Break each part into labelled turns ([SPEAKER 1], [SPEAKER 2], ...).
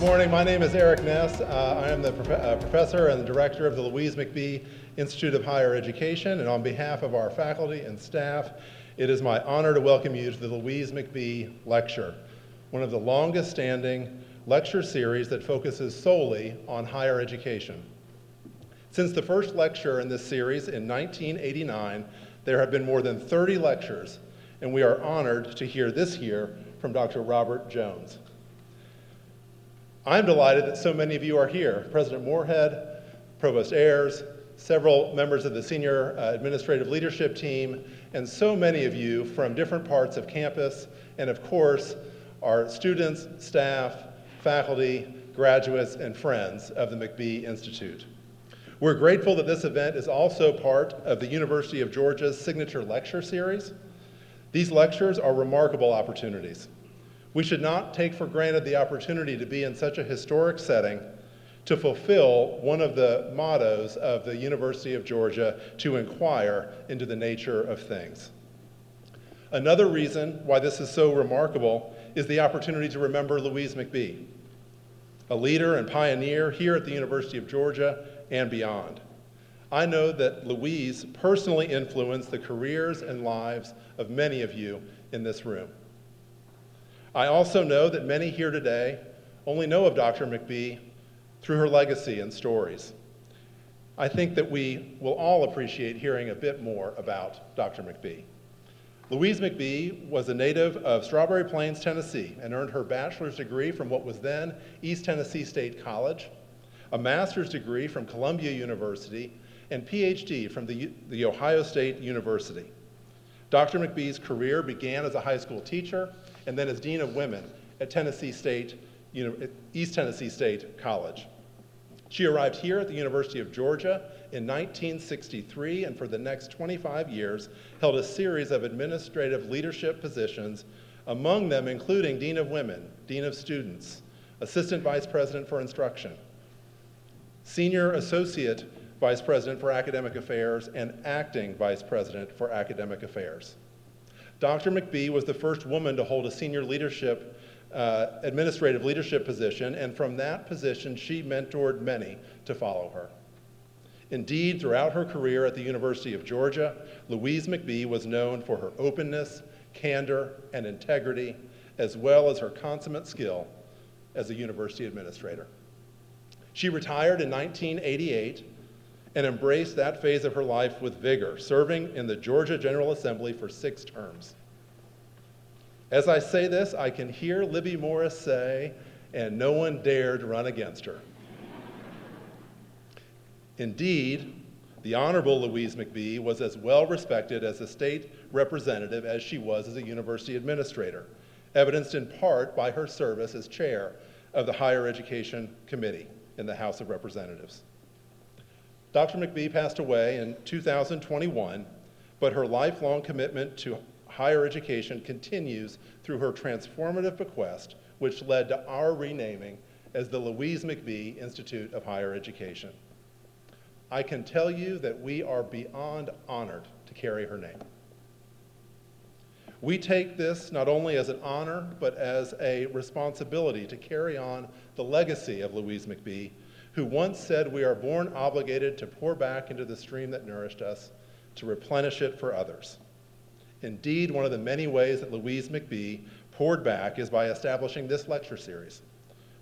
[SPEAKER 1] morning. My name is Eric Ness. I am the professor and the director of the Louise McBee Institute of Higher Education, and on behalf of our faculty and staff, it is my honor to welcome you to the Louise McBee Lecture, one of the longest standing lecture series that focuses solely on higher education. Since the first lecture in this series in 1989, there have been more than 30 lectures, and we are honored to hear this year from Dr. Robert Jones. I'm delighted that so many of you are here. President Moorhead, Provost Ayers, several members of the senior administrative leadership team, and so many of you from different parts of campus, and of course, our students, staff, faculty, graduates, and friends of the McBee Institute. We're grateful that this event is also part of the University of Georgia's signature lecture series. These lectures are remarkable opportunities. We should not take for granted the opportunity to be in such a historic setting to fulfill one of the mottos of the University of Georgia, to inquire into the nature of things. Another reason why this is so remarkable is the opportunity to remember Louise McBee, a leader and pioneer here at the University of Georgia and beyond. I know that Louise personally influenced the careers and lives of many of you in this room. I also know that many here today only know of Dr. McBee through her legacy and stories. I think that we will all appreciate hearing a bit more about Dr. McBee. Louise McBee was a native of Strawberry Plains, Tennessee, and earned her bachelor's degree from what was then East Tennessee State College, a master's degree from Columbia University, and PhD from the Ohio State University. Dr. McBee's career began as a high school teacher and then as Dean of Women at East Tennessee State College. She arrived here at the University of Georgia in 1963 and for the next 25 years held a series of administrative leadership positions, among them including Dean of Women, Dean of Students, Assistant Vice President for Instruction, Senior Associate Vice President for Academic Affairs, and Acting Vice President for Academic Affairs. Dr. McBee was the first woman to hold a senior leadership, administrative leadership position, and from that position, she mentored many to follow her. Indeed, throughout her career at the University of Georgia, Louise McBee was known for her openness, candor, and integrity, as well as her consummate skill as a university administrator. She retired in 1988 and embraced that phase of her life with vigor, serving in the Georgia General Assembly for 6 terms. As I say this, I can hear Libby Morris say, "And no one dared run against her." Indeed, the Honorable Louise McBee was as well respected as a state representative as she was as a university administrator, evidenced in part by her service as chair of the Higher Education Committee in the House of Representatives. Dr. McBee passed away in 2021, but her lifelong commitment to higher education continues through her transformative bequest, which led to our renaming as the Louise McBee Institute of Higher Education. I can tell you that we are beyond honored to carry her name. We take this not only as an honor, but as a responsibility to carry on the legacy of Louise McBee, who once said, "We are born obligated to pour back into the stream that nourished us, to replenish it for others." Indeed, one of the many ways that Louise McBee poured back is by establishing this lecture series,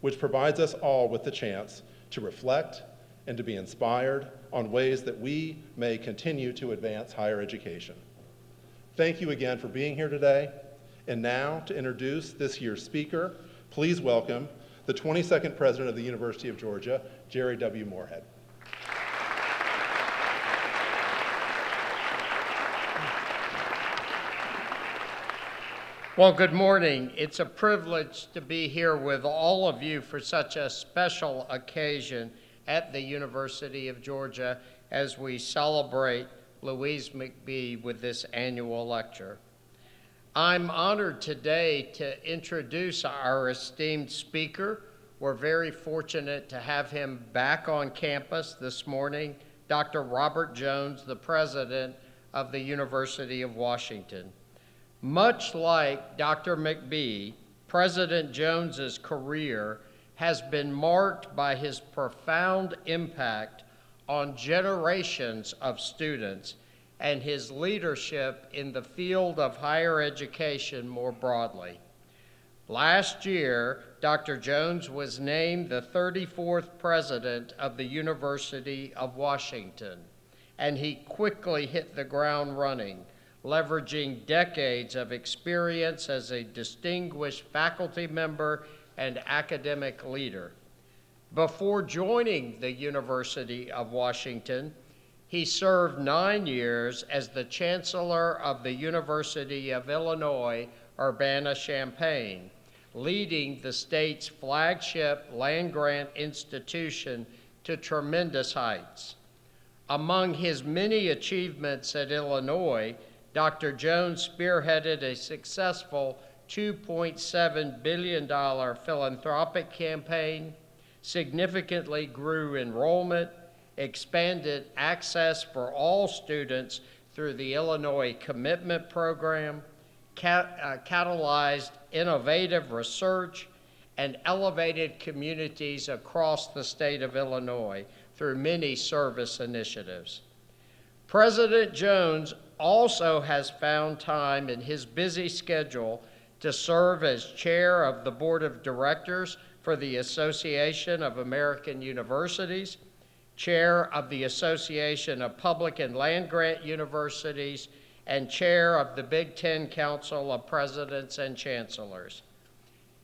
[SPEAKER 1] which provides us all with the chance to reflect and to be inspired on ways that we may continue to advance higher education. Thank you again for being here today. And now, to introduce this year's speaker, please welcome the 22nd President of the University of Georgia, Jerry W. Moorhead.
[SPEAKER 2] Well, good morning. It's a privilege to be here with all of you for such a special occasion at the University of Georgia as we celebrate Louise McBee with this annual lecture. I'm honored today to introduce our esteemed speaker. We're very fortunate to have him back on campus this morning, Dr. Robert Jones, the president of the University of Washington. Much like Dr. McBee, President Jones's career has been marked by his profound impact on generations of students and his leadership in the field of higher education more broadly. Last year, Dr. Jones was named the 34th president of the University of Washington, and he quickly hit the ground running, leveraging decades of experience as a distinguished faculty member and academic leader. Before joining the University of Washington, he served 9 years as the Chancellor of the University of Illinois, Urbana-Champaign, leading the state's flagship land-grant institution to tremendous heights. Among his many achievements at Illinois, Dr. Jones spearheaded a successful $2.7 billion philanthropic campaign, significantly grew enrollment, expanded access for all students through the Illinois Commitment Program, catalyzed innovative research, and elevated communities across the state of Illinois through many service initiatives. President Jones also has found time in his busy schedule to serve as chair of the board of directors for the Association of American Universities, chair of the Association of Public and Land-Grant Universities, and chair of the Big Ten Council of Presidents and Chancellors.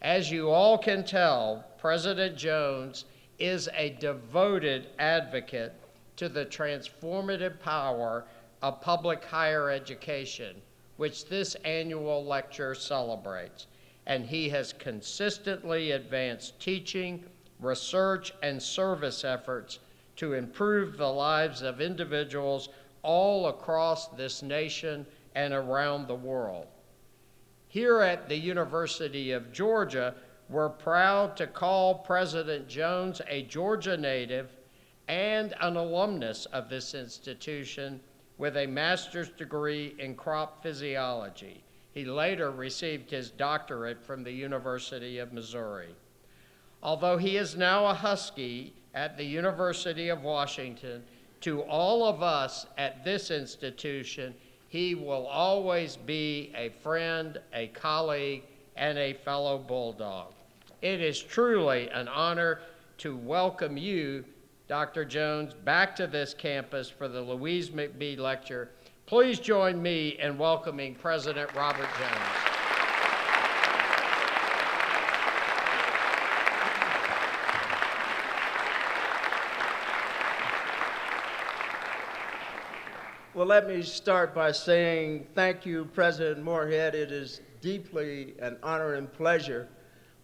[SPEAKER 2] As you all can tell, President Jones is a devoted advocate to the transformative power of public higher education, which this annual lecture celebrates, and he has consistently advanced teaching, research, and service efforts to improve the lives of individuals all across this nation and around the world. Here at the University of Georgia, we're proud to call President Jones a Georgia native and an alumnus of this institution with a master's degree in crop physiology. He later received his doctorate from the University of Missouri. Although he is now a Husky at the University of Washington, to all of us at this institution, he will always be a friend, a colleague, and a fellow Bulldog. It is truly an honor to welcome you, Dr. Jones, back to this campus for the Louise McBee Lecture. Please join me in welcoming President Robert Jones.
[SPEAKER 3] Well, let me start by saying thank you, President Moorhead. It is deeply an honor and pleasure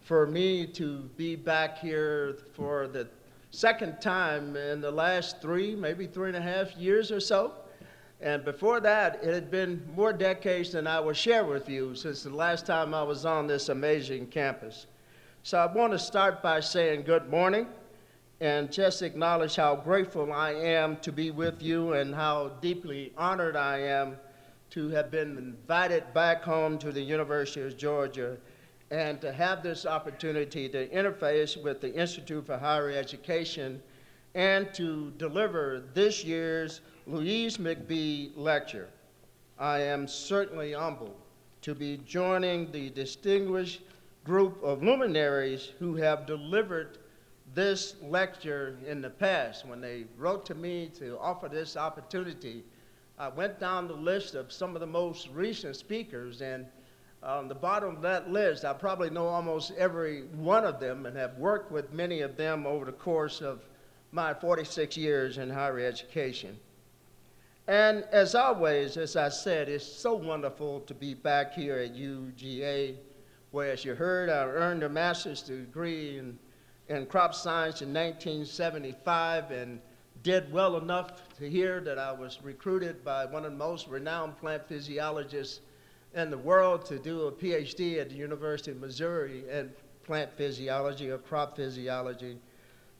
[SPEAKER 3] for me to be back here for the second time in the last maybe 3.5 years or so. And before that, it had been more decades than I will share with you since the last time I was on this amazing campus. So I want to start by saying good morning and just acknowledge how grateful I am to be with you and how deeply honored I am to have been invited back home to the University of Georgia and to have this opportunity to interface with the Institute for Higher Education and to deliver this year's Louise McBee Lecture. I am certainly humbled to be joining the distinguished group of luminaries who have delivered this lecture in the past. When they wrote to me to offer this opportunity, I went down the list of some of the most recent speakers, and on the bottom of that list, I probably know almost every one of them and have worked with many of them over the course of my 46 years in higher education. And as always, as I said, it's so wonderful to be back here at UGA, where, as you heard, I earned a master's degree in crop science in 1975 and did well enough to hear that I was recruited by one of the most renowned plant physiologists in the world to do a PhD at the University of Missouri in plant physiology or crop physiology.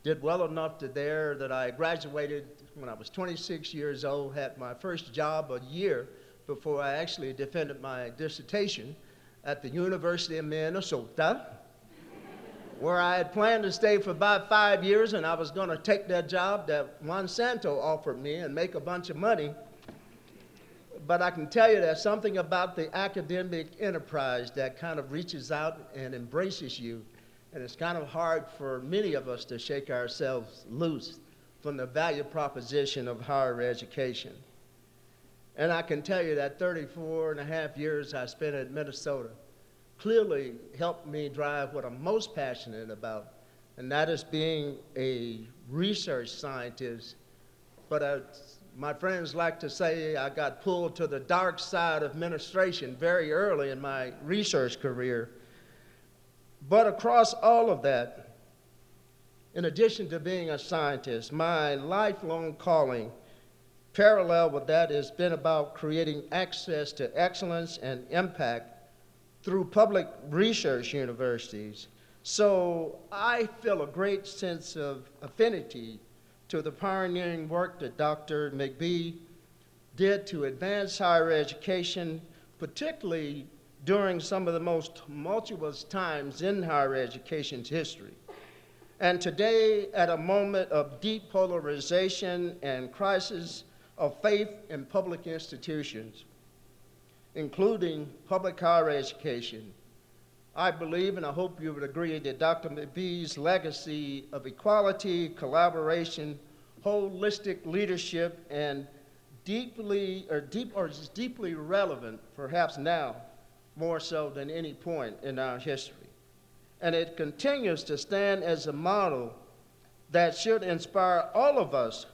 [SPEAKER 3] Did well enough there that I graduated when I was 26 years old, had my first job a year before I actually defended my dissertation at the University of Minnesota, where I had planned to stay for about 5 years, and I was going to take that job that Monsanto offered me and make a bunch of money. But I can tell you there's something about the academic enterprise that kind of reaches out and embraces you, and it's kind of hard for many of us to shake ourselves loose from the value proposition of higher education. And I can tell you that 34 and a half years I spent at Minnesota clearly helped me drive what I'm most passionate about, and that is being a research scientist. But my friends like to say I got pulled to the dark side of administration very early in my research career. But across all of that, in addition to being a scientist, my lifelong calling, parallel with that, has been about creating access to excellence and impact through public research universities. So I feel a great sense of affinity to the pioneering work that Dr. McBee did to advance higher education, particularly during some of the most tumultuous times in higher education's history. And today, at a moment of deep polarization and crisis of faith in public institutions, including public higher education, I believe, and I hope you would agree, that Dr. McBee's legacy of equality, collaboration, holistic leadership, and deeply relevant, perhaps now, more so than any point in our history. And it continues to stand as a model that should inspire all of us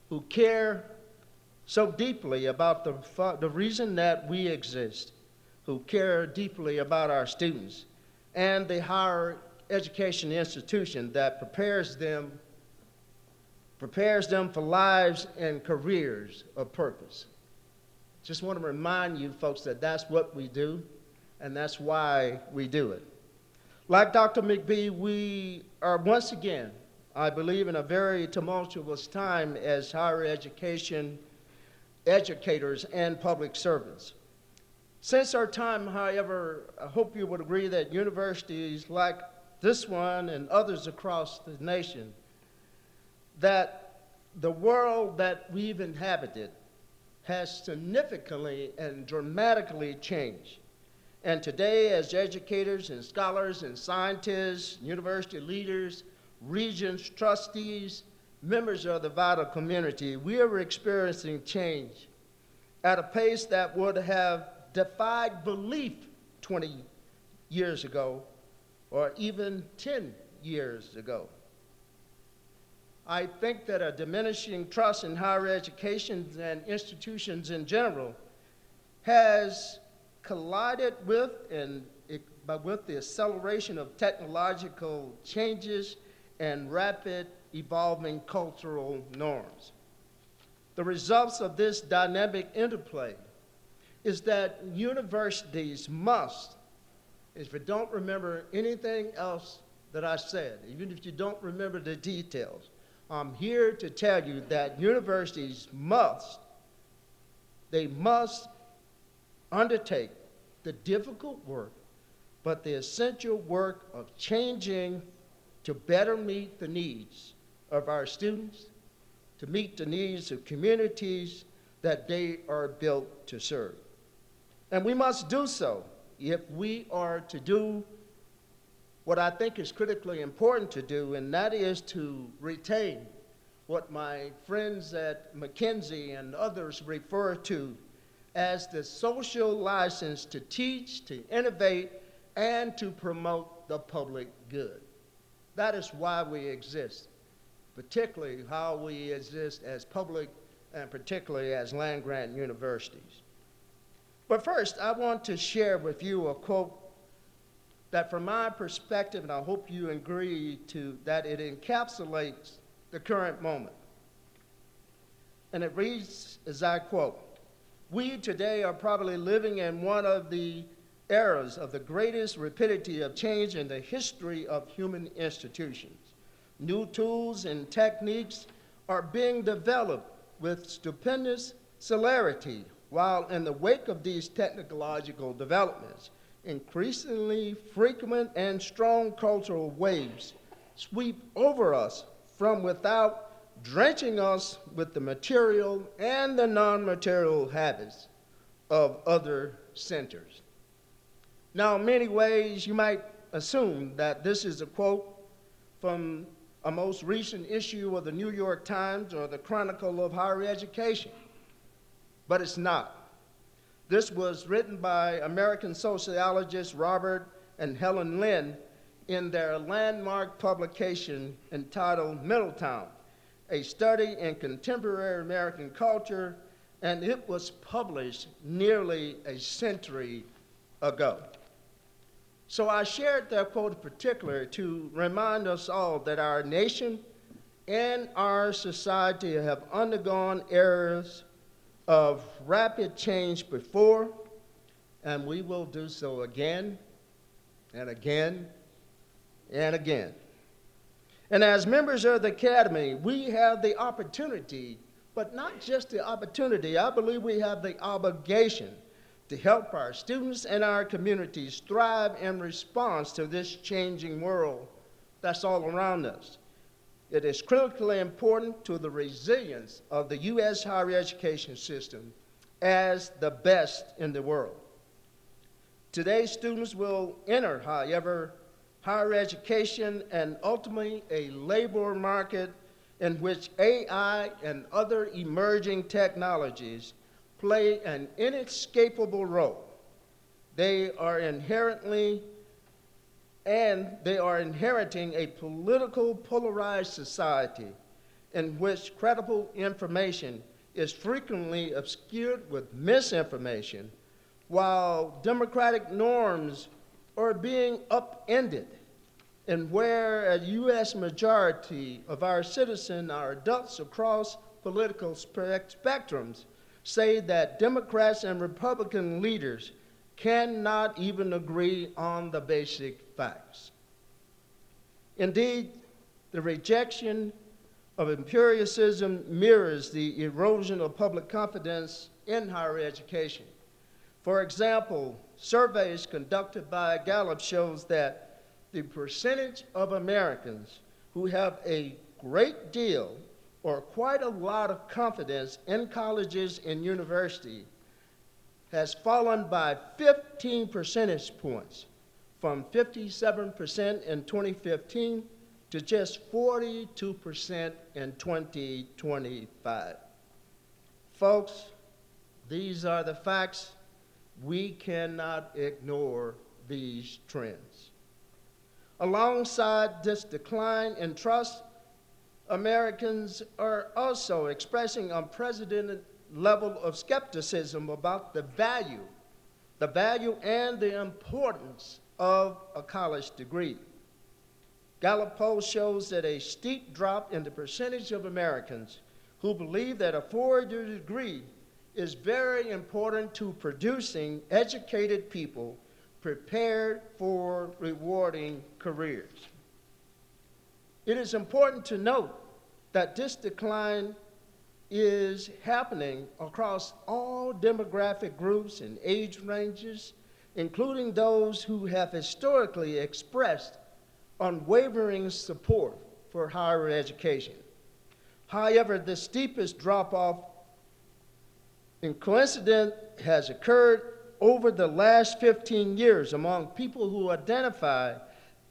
[SPEAKER 3] who care so deeply about the reason that we exist, who care deeply about our students, and the higher education institution that prepares them for lives and careers of purpose. Just want to remind you folks that that's what we do, and that's why we do it. Like Dr. McBee, we are once again, I believe, in a very tumultuous time as higher education educators and public servants. Since our time, however, I hope you would agree that universities like this one and others across the nation, that the world that we've inhabited has significantly and dramatically changed. And today, as educators and scholars and scientists, university leaders, regents, trustees, members of the vital community, we are experiencing change at a pace that would have defied belief 20 years ago or even 10 years ago. I think that a diminishing trust in higher education and institutions in general has collided with the acceleration of technological changes and rapid evolving cultural norms. The results of this dynamic interplay is that universities must, if you don't remember anything else that I said, even if you don't remember the details, I'm here to tell you that universities must undertake the difficult work, but the essential work of changing to better meet the needs of our students, to meet the needs of communities that they are built to serve. And we must do so if we are to do what I think is critically important to do, and that is to retain what my friends at McKinsey and others refer to as the social license to teach, to innovate, and to promote the public good. That is why we exist, particularly how we exist as public and particularly as land-grant universities. But first, I want to share with you a quote that from my perspective, and I hope you agree to, that it encapsulates the current moment. And it reads as I quote, "We today are probably living in one of the eras of the greatest rapidity of change in the history of human institutions. New tools and techniques are being developed with stupendous celerity, while in the wake of these technological developments, increasingly frequent and strong cultural waves sweep over us from without, drenching us with the material and the non-material habits of other centers. Now, in many ways, you might assume that this is a quote from a most recent issue of the New York Times or the Chronicle of Higher Education, but it's not. This was written by American sociologists Robert and Helen Lynn in their landmark publication entitled Middletown, a study in contemporary American culture, and it was published nearly a century ago. So I shared that quote in particular to remind us all that our nation and our society have undergone eras of rapid change before, and we will do so again and again and again. And as members of the Academy, we have the opportunity, but not just the opportunity, I believe we have the obligation to help our students and our communities thrive in response to this changing world that's all around us. It is critically important to the resilience of the U.S. higher education system as the best in the world. Today's students will enter, however, higher education and ultimately a labor market in which AI and other emerging technologies play an inescapable role. They are inheriting a political polarized society in which credible information is frequently obscured with misinformation, while democratic norms are being upended, and where a U.S. majority of our citizens are adults across political spectrums say that Democrats and Republican leaders cannot even agree on the basic facts. Indeed, the rejection of empiricism mirrors the erosion of public confidence in higher education. For example, surveys conducted by Gallup shows that the percentage of Americans who have a great deal or quite a lot of confidence in colleges and universities has fallen by 15 percentage points, from 57% in 2015 to just 42% in 2025. Folks, these are the facts. We cannot ignore these trends. Alongside this decline in trust, Americans are also expressing unprecedented level of skepticism about the value and the importance of a college degree. Gallup poll shows that a steep drop in the percentage of Americans who believe that a four-year degree is very important to producing educated people prepared for rewarding careers. It is important to note that this decline is happening across all demographic groups and age ranges, including those who have historically expressed unwavering support for higher education. However, the steepest drop-off in coincidence has occurred over the last 15 years among people who identify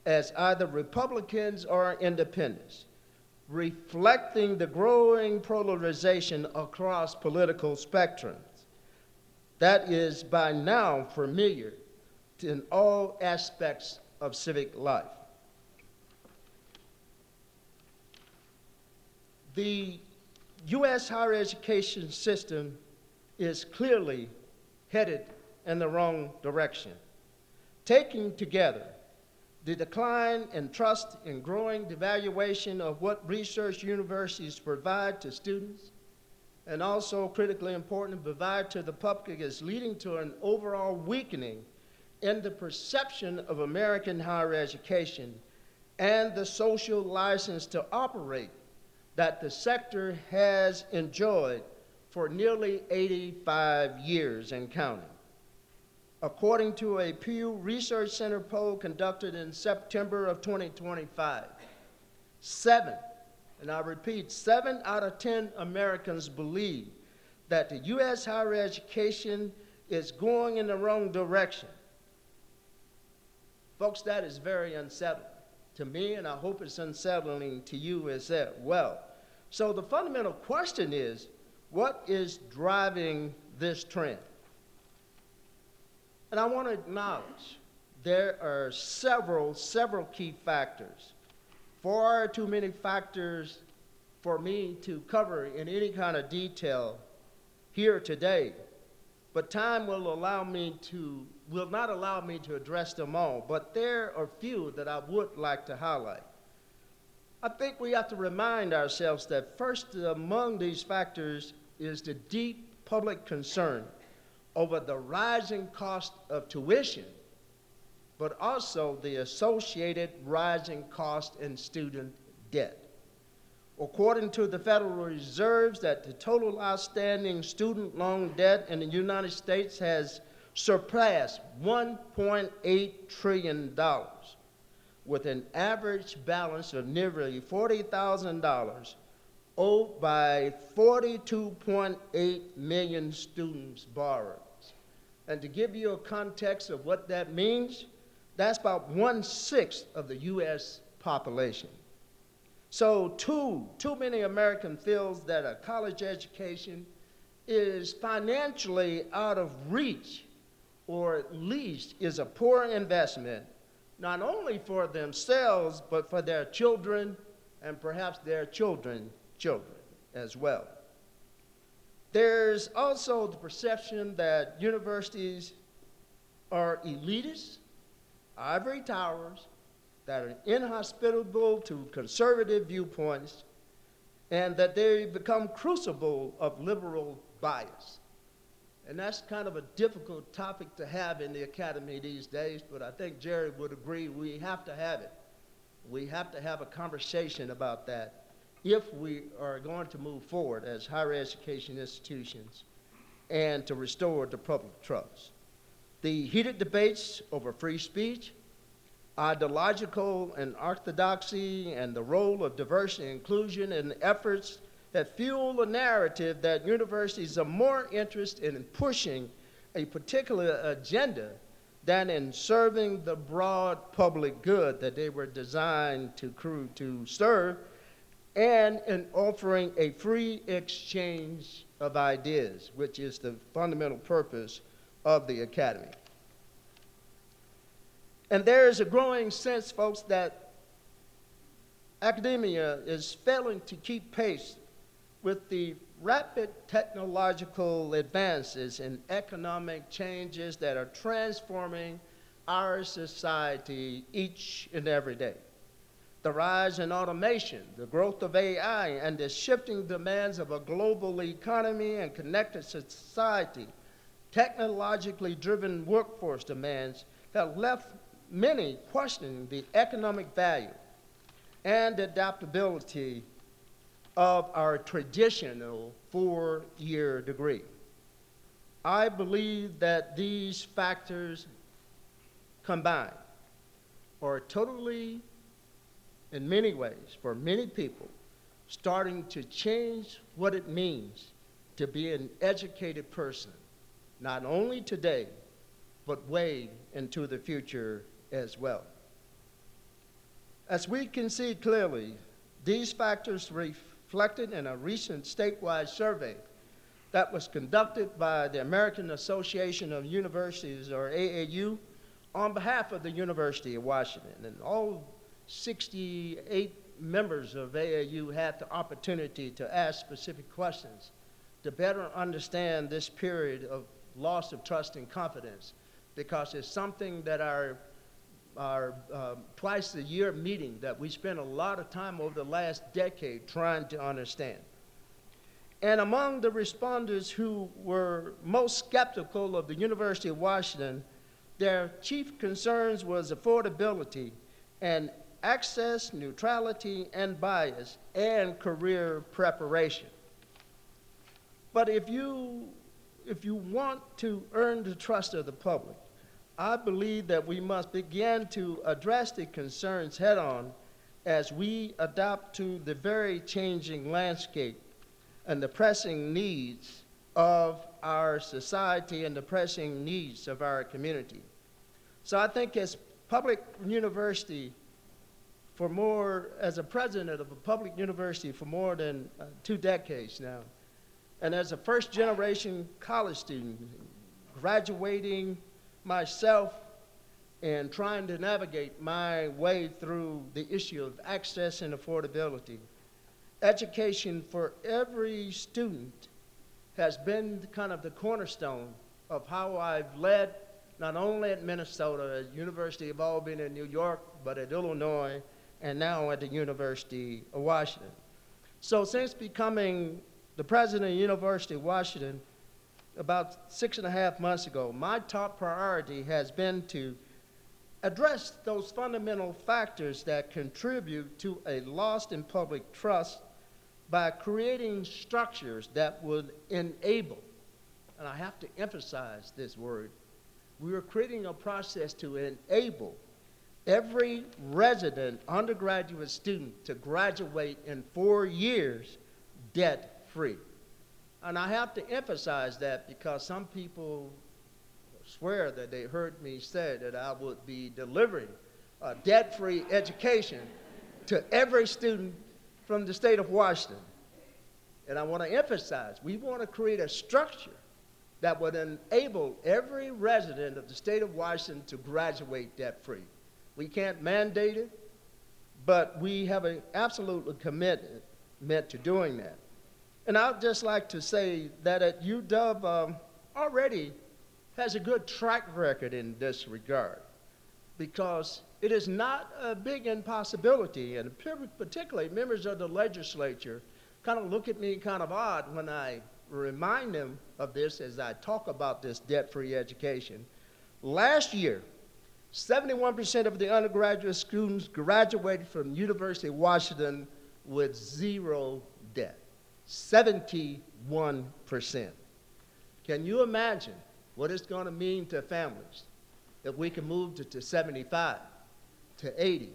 [SPEAKER 3] as either Republicans or independents, reflecting the growing polarization across political spectrums that is by now familiar in all aspects of civic life. The U.S. higher education system is clearly headed in the wrong direction. Taking together the decline in trust and growing devaluation of what research universities provide to students, and also critically important, provide to the public, is leading to an overall weakening in the perception of American higher education and the social license to operate that the sector has enjoyed for nearly 85 years and counting. according to a Pew Research Center poll conducted in September of 2025. 7, and I repeat, 7 out of 10 Americans believe that the U.S. higher education is going in the wrong direction. Folks, that is very unsettling to me, and I hope it's unsettling to you as well. So the fundamental question is, what is driving this trend? And I want to acknowledge there are several key factors. Far too many factors for me to cover in any kind of detail here today, but time will not allow me to address them all, but there are few that I would like to highlight. I think we have to remind ourselves that first among these factors is the deep public concern over the rising cost of tuition, but also the associated rising cost in student debt. According to the Federal Reserve, that the total outstanding student loan debt in the United States has surpassed $1.8 trillion, with an average balance of nearly $40,000 owed by 42.8 million students borrowers. And to give you a context of what that means, that's about 1/6 of the U.S. population. So too many Americans feel that a college education is financially out of reach, or at least is a poor investment, not only for themselves, but for their children and perhaps their children as well. There's also the perception that universities are elitist, ivory towers, that are inhospitable to conservative viewpoints, and that they become crucible of liberal bias. And that's kind of a difficult topic to have in the academy these days, but I think Jerry would agree we have to have it. We have to have a conversation about that if we are going to move forward as higher education institutions and to restore the public trust. The heated debates over free speech, ideological and orthodoxy, and the role of diversity and inclusion in efforts that fuel a narrative that universities are more interested in pushing a particular agenda than in serving the broad public good that they were designed to serve, and in offering a free exchange of ideas, which is the fundamental purpose of the academy. And there is a growing sense, folks, that academia is failing to keep pace with the rapid technological advances and economic changes that are transforming our society each and every day. The rise in automation, the growth of AI, and the shifting demands of a global economy and connected society, technologically driven workforce demands have left many questioning the economic value and adaptability of our traditional four-year degree. I believe that these factors combined are totally, in many ways, for many people, starting to change what it means to be an educated person, not only today, but way into the future as well. As we can see clearly, these factors reflected in a recent statewide survey that was conducted by the American Association of Universities, or AAU, on behalf of the University of Washington. And all 68 members of AAU had the opportunity to ask specific questions to better understand this period of loss of trust and confidence, because it's something that our twice a year meeting that we spent a lot of time over the last decade trying to understand. And among the respondents who were most skeptical of the University of Washington, their chief concerns was affordability and access, neutrality, and bias, and career preparation. But if you want to earn the trust of the public, I believe that we must begin to address the concerns head-on as we adapt to the very changing landscape and the pressing needs of our society and the pressing needs of our community. So I think as public university as a president of a public university for more than 2 decades now, and as a first-generation college student, graduating myself and trying to navigate my way through the issue of access and affordability, education for every student has been kind of the cornerstone of how I've led not only at Minnesota, at University of Albany in New York, but at Illinois, and now at the University of Washington. So since becoming the president of the University of Washington about 6.5 months ago, my top priority has been to address those fundamental factors that contribute to a loss in public trust by creating structures that would enable, and I have to emphasize this word, we are creating a process to enable every resident undergraduate student to graduate in 4 years debt-free. And I have to emphasize that because some people swear that they heard me say that I would be delivering a debt-free education to every student from the state of Washington. And I want to emphasize, we want to create a structure that would enable every resident of the state of Washington to graduate debt-free. We can't mandate it, but we have an absolute commitment to doing that. And I'd just like to say that at UW already has a good track record in this regard, because it is not a big impossibility, and particularly members of the legislature kind of look at me kind of odd when I remind them of this as I talk about this debt-free education. Last year, 71% of the undergraduate students graduated from University of Washington with 0 debt. 71%. Can you imagine what it's going to mean to families if we can move to 75, to 80,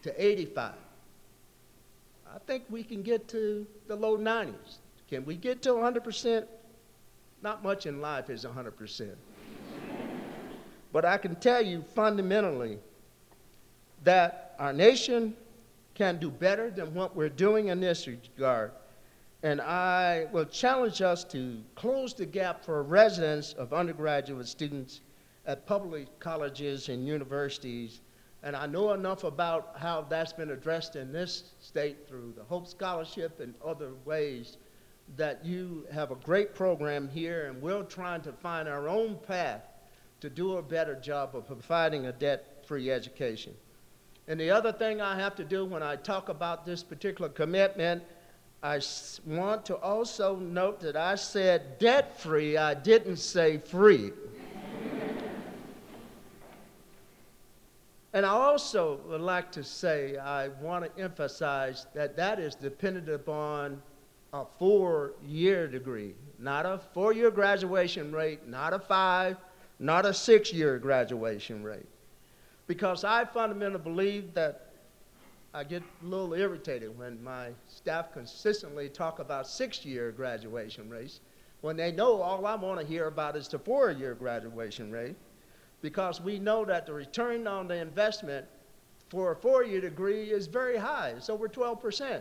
[SPEAKER 3] to 85? I think we can get to the low 90s. Can we get to 100%? Not much in life is 100%. But I can tell you fundamentally that our nation can do better than what we're doing in this regard. And I will challenge us to close the gap for residents of undergraduate students at public colleges and universities. And I know enough about how that's been addressed in this state through the Hope Scholarship and other ways that you have a great program here, and we're trying to find our own path to do a better job of providing a debt-free education. And the other thing I have to do when I talk about this particular commitment, I want to also note that I said debt-free, I didn't say free. And I also would like to say, I want to emphasize that that is dependent upon a 4-year degree, not a 4-year graduation rate, not a 5, not a 6-year graduation rate. Because I fundamentally believe that I get a little irritated when my staff consistently talk about 6-year graduation rates when they know all I want to hear about is the 4-year graduation rate, because we know that the return on the investment for a 4-year degree is very high. It's over 12%.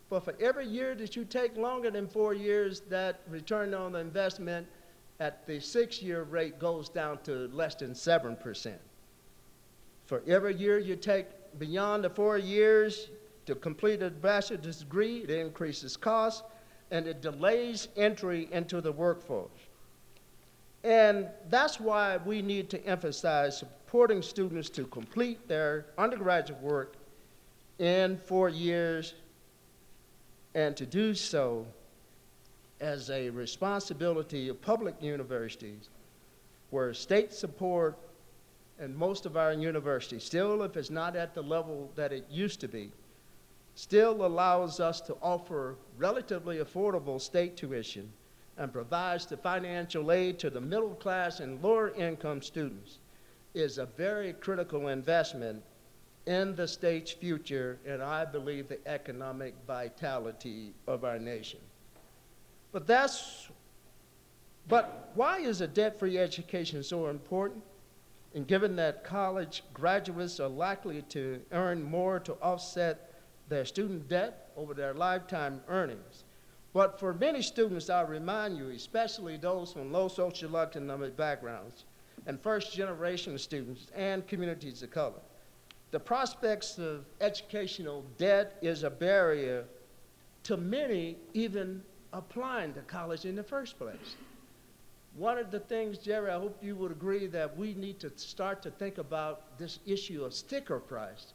[SPEAKER 3] But for every year that you take longer than 4 years, that return on the investment at the 6-year rate goes down to less than 7%. For every year you take beyond the 4 years to complete a bachelor's degree, it increases costs and it delays entry into the workforce. And that's why we need to emphasize supporting students to complete their undergraduate work in 4 years, and to do so as a responsibility of public universities, where state support and most of our universities, still if it's not at the level that it used to be, still allows us to offer relatively affordable state tuition and provides the financial aid to the middle class and lower income students. is a very critical investment in the state's future, and I believe the economic vitality of our nation. But why is a debt-free education so important? And given that college graduates are likely to earn more to offset their student debt over their lifetime earnings. But for many students, I remind you, especially those from low socioeconomic backgrounds and first-generation students and communities of color, the prospects of educational debt is a barrier to many even applying to college in the first place. One of the things, Jerry, I hope you would agree that we need to start to think about this issue of sticker price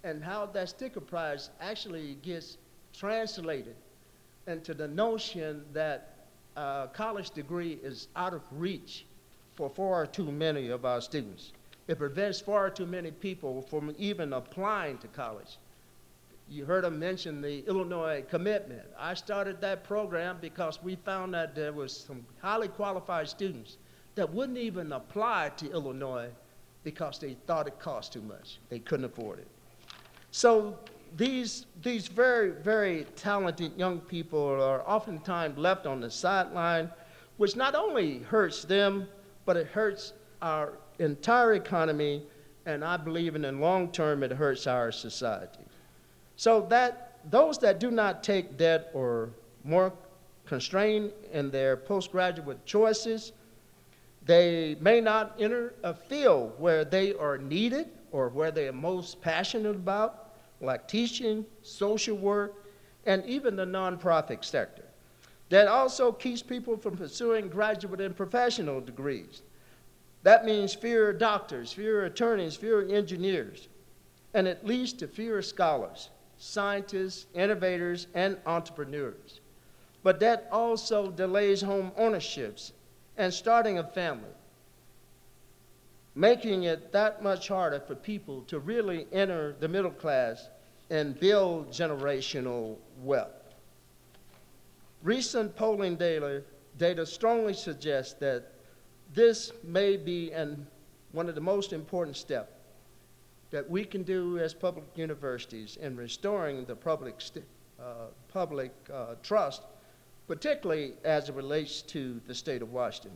[SPEAKER 3] and how that sticker price actually gets translated into the notion that a college degree is out of reach for far too many of our students. It prevents far too many people from even applying to college. You heard him mention the Illinois commitment. I started that program because we found that there was some highly qualified students that wouldn't even apply to Illinois because they thought it cost too much. They couldn't afford it. So these very, very talented young people are oftentimes left on the sideline, which not only hurts them, but it hurts our entire economy, and I believe in the long term it hurts our society. So that those that do not take debt or more constrained in their postgraduate choices, they may not enter a field where they are needed or where they are most passionate about, like teaching, social work, and even the nonprofit sector. That also keeps people from pursuing graduate and professional degrees. That means fewer doctors, fewer attorneys, fewer engineers, and it leads to fewer scholars, scientists, innovators, and entrepreneurs. But that also delays home ownerships and starting a family, making it that much harder for people to really enter the middle class and build generational wealth. Recent polling data strongly suggests that this may be one of the most important steps that we can do as public universities in restoring the public trust, particularly as it relates to the state of Washington.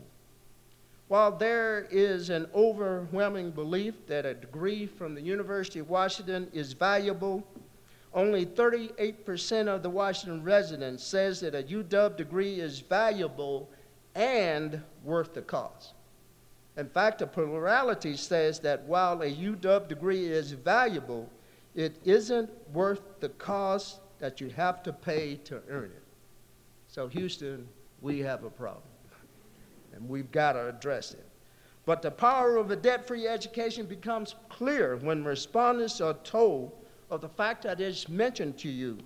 [SPEAKER 3] While there is an overwhelming belief that a degree from the University of Washington is valuable, only 38% of the Washington residents says that a UW degree is valuable and worth the cost. In fact, a plurality says that while a UW degree is valuable, it isn't worth the cost that you have to pay to earn it. So Houston, we have a problem, and we've got to address it. But the power of a debt-free education becomes clear when respondents are told of the fact that I just mentioned to you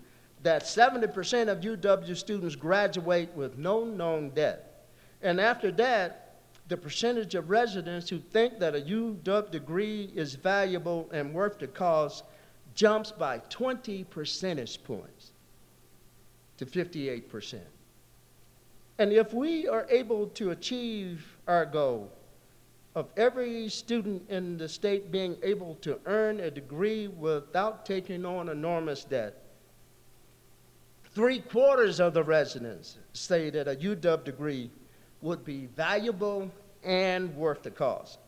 [SPEAKER 3] that 70% of UW students graduate with no known debt. And after that, the percentage of residents who think that a UW degree is valuable and worth the cost jumps by 20 percentage points to 58%. And if we are able to achieve our goal of every student in the state being able to earn a degree without taking on enormous debt, 3/4 of the residents say that a UW degree would be valuable and worth the cost.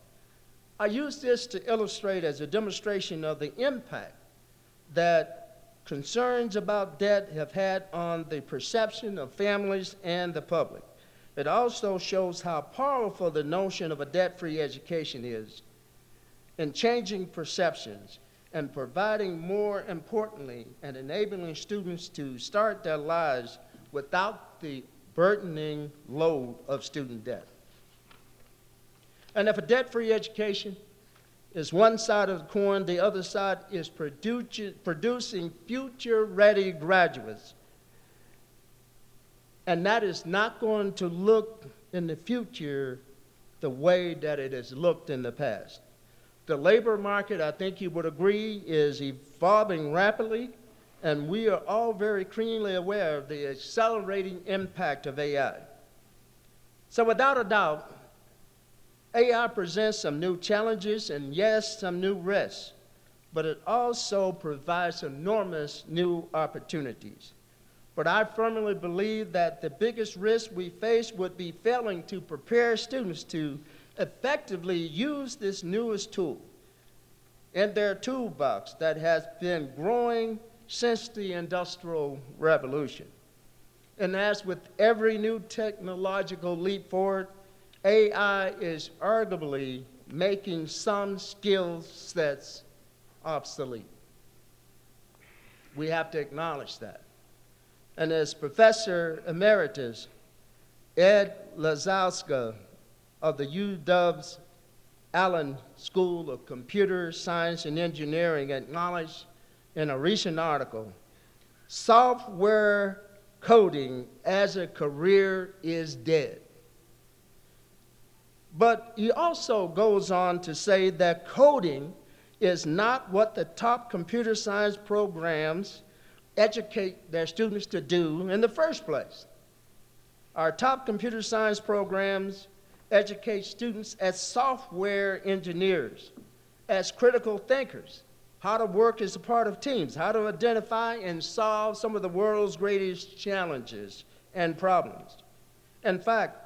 [SPEAKER 3] I use this to illustrate as a demonstration of the impact that concerns about debt have had on the perception of families and the public. It also shows how powerful the notion of a debt-free education is in changing perceptions and providing, more importantly, and enabling students to start their lives without the burdening load of student debt. And if a debt-free education is one side of the coin, the other side is producing future-ready graduates. And that is not going to look in the future the way that it has looked in the past. The labor market, I think you would agree, is evolving rapidly, and we are all very keenly aware of the accelerating impact of AI. So without a doubt, AI presents some new challenges and, yes, some new risks, but it also provides enormous new opportunities. But I firmly believe that the biggest risk we face would be failing to prepare students to effectively use this newest tool in their toolbox that has been growing since the Industrial Revolution. And as with every new technological leap forward, AI is arguably making some skill sets obsolete. We have to acknowledge that. And as Professor Emeritus Ed Lazowska of the UW's Allen School of Computer Science and Engineering acknowledged in a recent article, software coding as a career is dead. But he also goes on to say that coding is not what the top computer science programs educate their students to do in the first place. Our top computer science programs educate students as software engineers, as critical thinkers, how to work as a part of teams, how to identify and solve some of the world's greatest challenges and problems. In fact,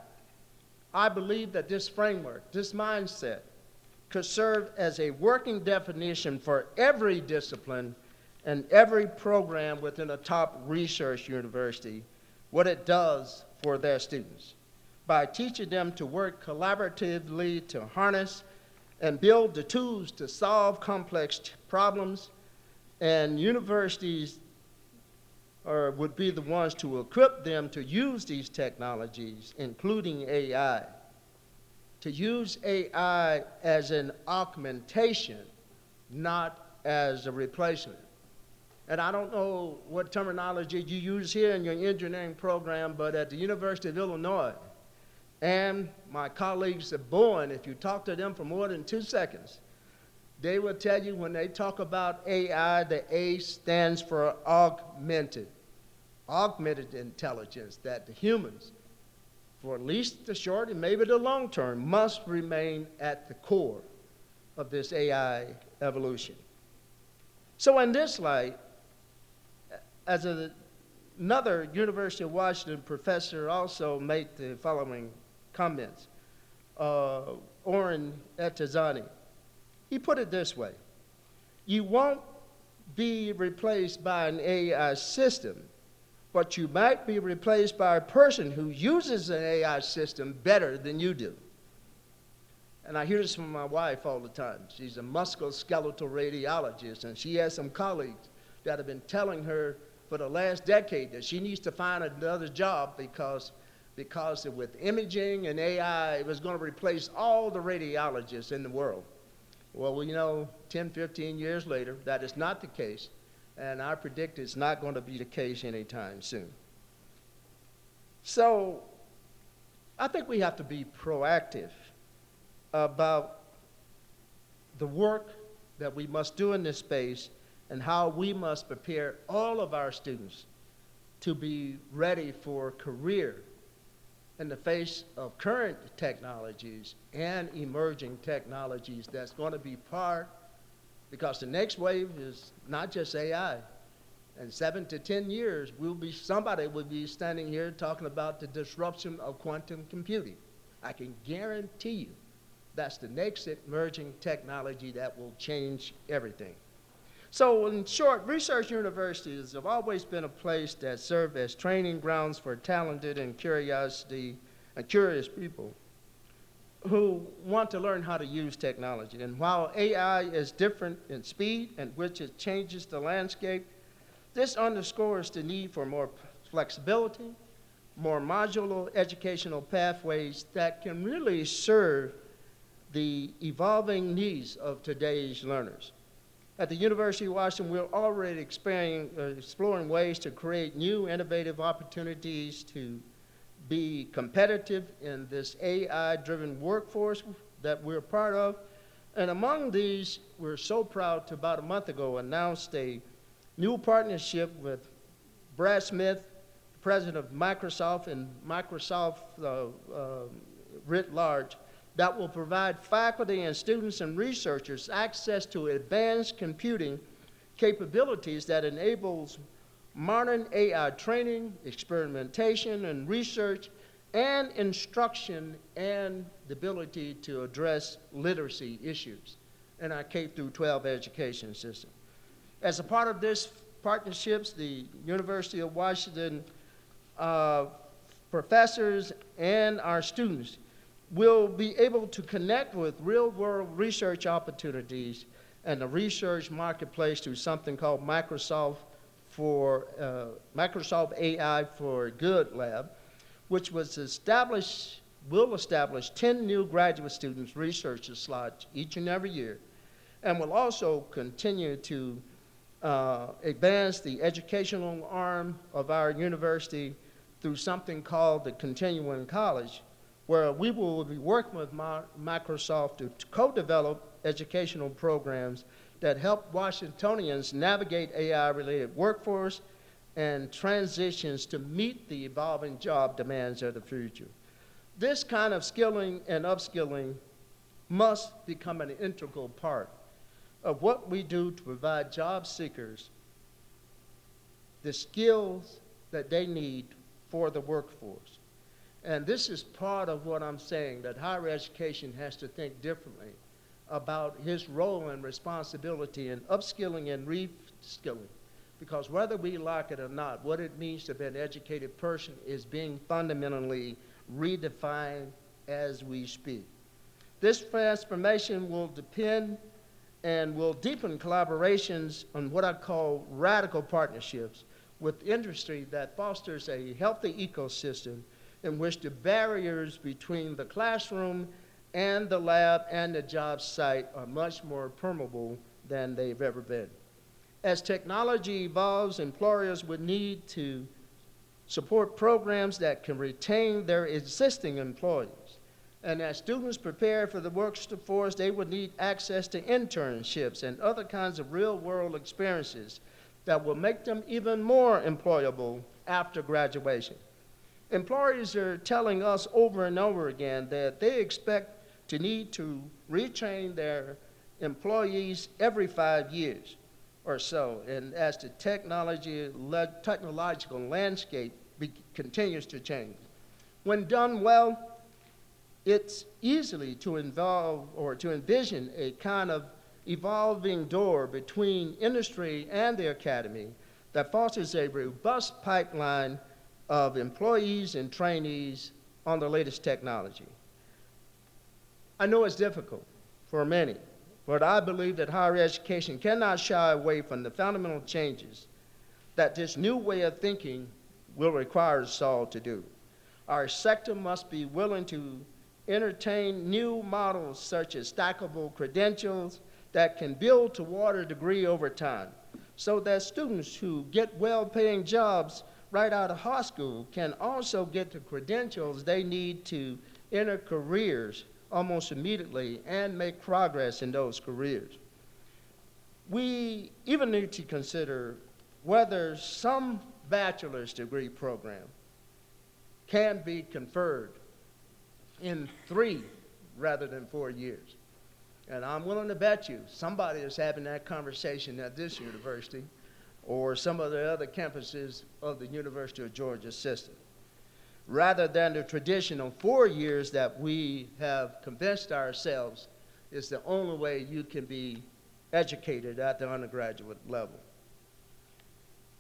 [SPEAKER 3] I believe that this framework, this mindset, could serve as a working definition for every discipline and every program within a top research university, what it does for their students, by teaching them to work collaboratively to harness and build the tools to solve complex problems. And universities would be the ones to equip them to use these technologies, including AI, to use AI as an augmentation, not as a replacement. And I don't know what terminology you use here in your engineering program, but at the University of Illinois, and my colleagues at Bowen, if you talk to them for more than 2 seconds, they will tell you when they talk about AI, the A stands for augmented intelligence, that the humans, for at least the short and maybe the long term, must remain at the core of this AI evolution. So in this light, as another University of Washington professor also made the following comments, Oren Etazani. He put it this way: you won't be replaced by an AI system, but you might be replaced by a person who uses an AI system better than you do. And I hear this from my wife all the time. She's a musculoskeletal radiologist, and she has some colleagues that have been telling her for the last decade that she needs to find another job because with imaging and AI, it was going to replace all the radiologists in the world. Well, you know, 10, 15 years later, that is not the case, and I predict it's not going to be the case anytime soon. So I think we have to be proactive about the work that we must do in this space and how we must prepare all of our students to be ready for a career in the face of current technologies and emerging technologies that's going to be part, because the next wave is not just AI. In 7 to 10 years, somebody will be standing here talking about the disruption of quantum computing. I can guarantee you that's the next emerging technology that will change everything. So in short, research universities have always been a place that serve as training grounds for talented and curious people who want to learn how to use technology. And while AI is different in speed at which it changes the landscape, this underscores the need for more flexibility, more modular educational pathways that can really serve the evolving needs of today's learners. At the University of Washington, we're already exploring ways to create new innovative opportunities to be competitive in this AI-driven workforce that we're part of. And among these, we're so proud to about a month ago announced a new partnership with Brad Smith, president of Microsoft, and Microsoft writ large, that will provide faculty and students and researchers access to advanced computing capabilities that enables modern AI training, experimentation, and research, and instruction, and the ability to address literacy issues in our K through 12 education system. As a part of this partnerships, the University of Washington professors and our students will be able to connect with real-world research opportunities and the research marketplace through something called Microsoft AI for Good Lab, which will establish 10 new graduate students researcher slots each and every year, and will also continue to advance the educational arm of our university through something called the Continuing College, where we will be working with Microsoft to co-develop educational programs that help Washingtonians navigate AI-related workforce and transitions to meet the evolving job demands of the future. This kind of skilling and upskilling must become an integral part of what we do to provide job seekers the skills that they need for the workforce. And this is part of what I'm saying, that higher education has to think differently about his role and responsibility in upskilling and reskilling. Because whether we like it or not, what it means to be an educated person is being fundamentally redefined as we speak. This transformation will depend and will deepen collaborations on what I call radical partnerships with industry that fosters a healthy ecosystem in which the barriers between the classroom and the lab and the job site are much more permeable than they've ever been. As technology evolves, employers would need to support programs that can retain their existing employees. And as students prepare for the workforce, they would need access to internships and other kinds of real-world experiences that will make them even more employable after graduation. Employers are telling us over and over again that they expect to need to retrain their employees every 5 years or so, and as the technological landscape continues to change. When done well, it's easily to involve or to envision a kind of evolving door between industry and the academy that fosters a robust pipeline of employees and trainees on the latest technology. I know it's difficult for many, but I believe that higher education cannot shy away from the fundamental changes that this new way of thinking will require us all to do. Our sector must be willing to entertain new models such as stackable credentials that can build toward a degree over time, so that students who get well-paying jobs right out of high school can also get the credentials they need to enter careers almost immediately and make progress in those careers. We even need to consider whether some bachelor's degree program can be conferred in 3 rather than 4 years. And I'm willing to bet you somebody is having that conversation at this university or some of the other campuses of the University of Georgia system, rather than the traditional 4 years that we have convinced ourselves is the only way you can be educated at the undergraduate level.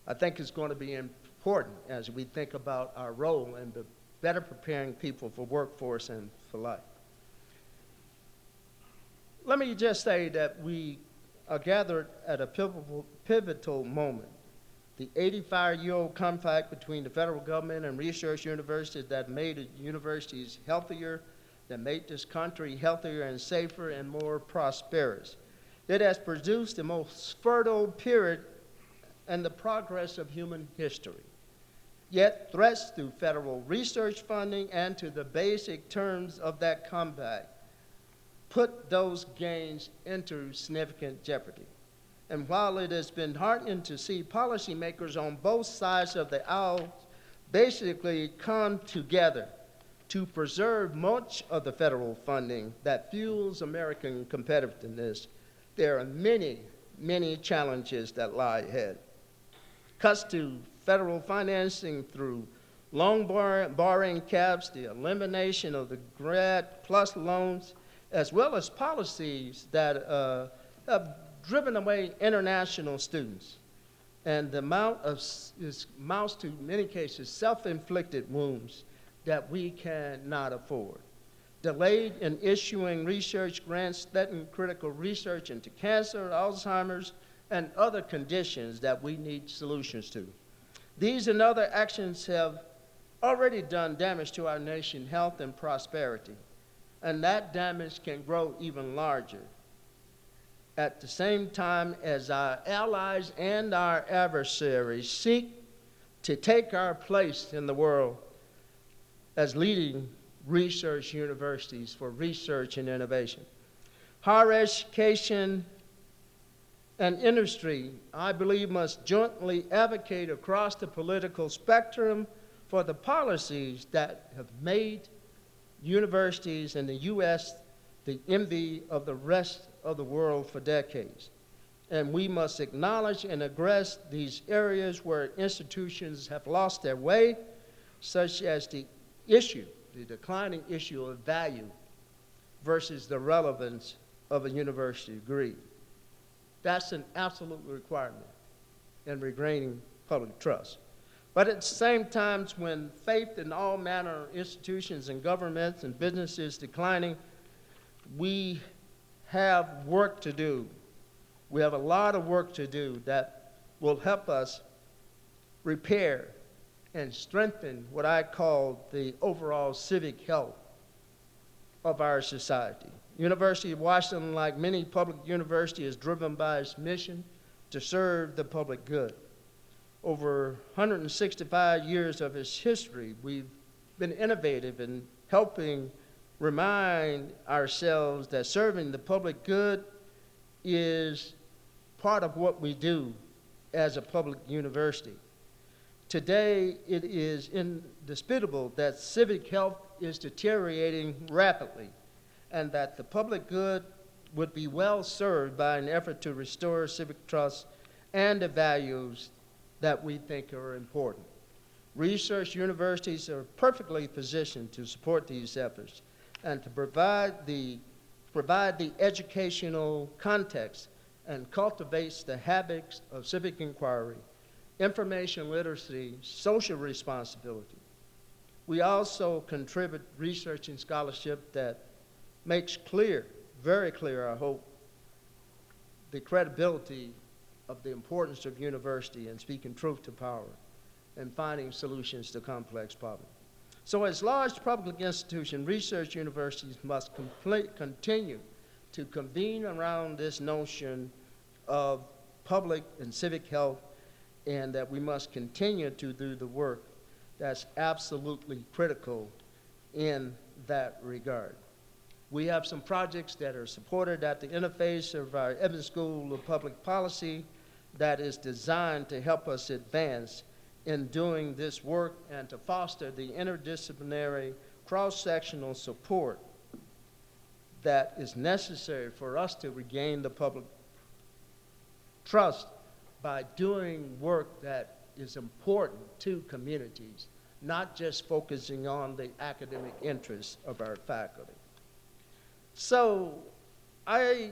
[SPEAKER 3] I think it's going to be important as we think about our role in better preparing people for workforce and for life. Let me just say that we are gathered at a pivotal moment. The 85-year-old compact between the federal government and research universities that made the universities healthier, that made this country healthier and safer and more prosperous. It has produced the most fertile period in the progress of human history. Yet threats to federal research funding and to the basic terms of that compact put those gains into significant jeopardy. And while it has been heartening to see policymakers on both sides of the aisle basically come together to preserve much of the federal funding that fuels American competitiveness, there are many, many challenges that lie ahead. Cuts to federal financing through long borrowing caps, the elimination of the Grad Plus loans, as well as policies that have driven away international students. And the amount amounts to, in many cases, self-inflicted wounds that we cannot afford. Delayed in issuing research grants threaten critical research into cancer, Alzheimer's, and other conditions that we need solutions to. These and other actions have already done damage to our nation's health and prosperity, and that damage can grow even larger. At the same time as our allies and our adversaries seek to take our place in the world as leading research universities for research and innovation. Higher education and industry, I believe, must jointly advocate across the political spectrum for the policies that have made universities in the U.S. the envy of the rest of the world for decades. And we must acknowledge and address these areas where institutions have lost their way, such as the declining issue of value versus the relevance of a university degree. That's an absolute requirement in regaining public trust. But at the same time, when faith in all manner of institutions and governments and businesses declining, we have work to do. We have a lot of work to do that will help us repair and strengthen what I call the overall civic health of our society. University of Washington, like many public universities, is driven by its mission to serve the public good. Over 165 years of its history, we've been innovative in helping remind ourselves that serving the public good is part of what we do as a public university. Today, it is indisputable that civic health is deteriorating rapidly, and that the public good would be well served by an effort to restore civic trust and the values that we think are important. Research universities are perfectly positioned to support these efforts and to provide the educational context and cultivates the habits of civic inquiry, information literacy, social responsibility. We also contribute research and scholarship that makes clear, very clear, I hope, the credibility of the importance of university and speaking truth to power and finding solutions to complex problems. So as large public institutions, research universities must continue to convene around this notion of public and civic health, and that we must continue to do the work that's absolutely critical in that regard. We have some projects that are supported at the interface of our Evans School of Public Policy that is designed to help us advance in doing this work and to foster the interdisciplinary cross-sectional support that is necessary for us to regain the public trust by doing work that is important to communities, not just focusing on the academic interests of our faculty. So I